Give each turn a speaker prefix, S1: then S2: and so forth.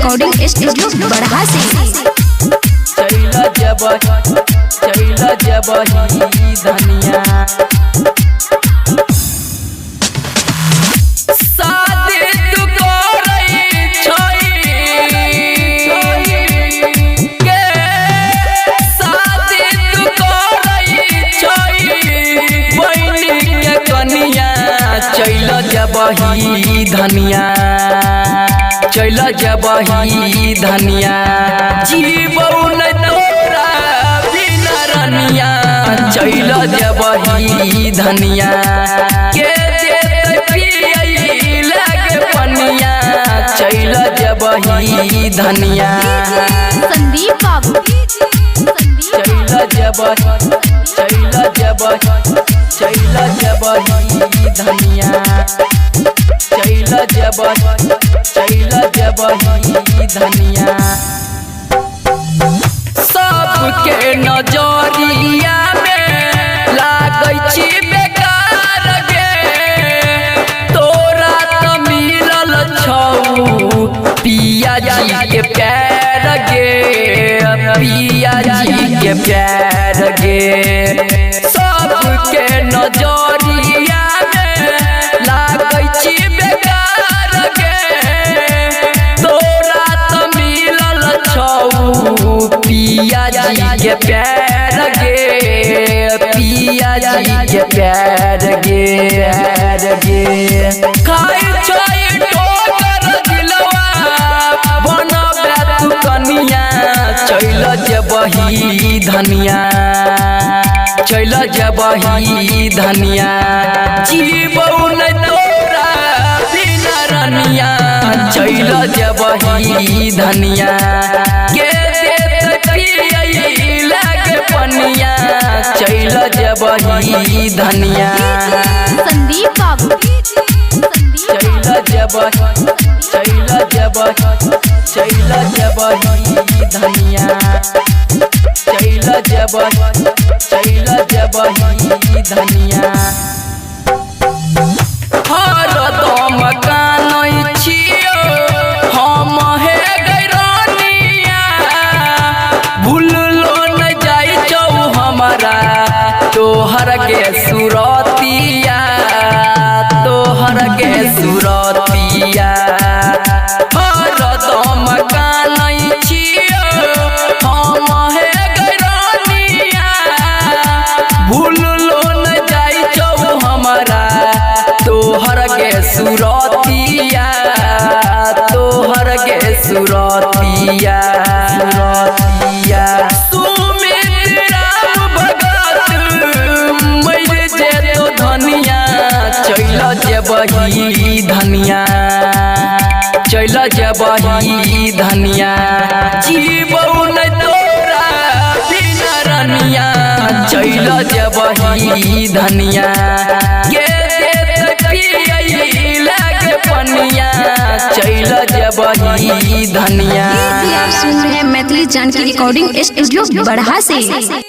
S1: Recording studio बड़हा से।
S2: चैला जब ही धनिया शादी तू करई छोई के शादी तू करई छोई बहिनी के कनिया चैला जब ही धनिया चैला जब ही धनिया जीवऊ न तोरा बिना रनिया चैला जब ही धनिया के देत पियई लागे पनिया चैला जब ही धनिया
S1: संदीप बाबू
S2: चैला जब ही धनिया चैला जब ही धनिया सबके नजरिया में लागै छी बेकार गे तोरा त मिलल छौ पिया जी के प्यार गे पिया जी के प्यार गे सबके नजरिया में लागै छी बेकार गे तोरा त मिलल छौ पिया जी के प्यार गे पिया जी के प्यार गे खाई छोई ठोकर दिलवा बनबे तू कनिया चैला जब ही धनिया चैला जब ही धनिया जीवऊ न तोरा बिना रनिया चैला जब ही धनिया के देत पियई लागे पनिया चैला जब ही धनिया
S1: संदीप बाबू
S2: चैला जब ही धनिया चैला जब ही धनिया हर दम कानै छियो हम हे गैरनिया भूललो न जाइ छौ हमरा तोहर के सुरतिया तोहर के सुरतिया हर दम कानै छियो हम हे गैरनिया भूललो न जाइ छौ हमरा तोहर के सुरतिया तोहर के सुरतिया सुमित राम भगत मर जे तो धनिया चैला जब ही धनिया चैला जब ही धनिया जीवऊ न तोरा बिना रनिया चैला जब ही धनिया के देत पियई लागे पनिया चैला जब ही धनिया।
S1: आप सुन रहे हैं मैथिली जानकी रिकॉर्डिंग स्टूडियो बड़हा से।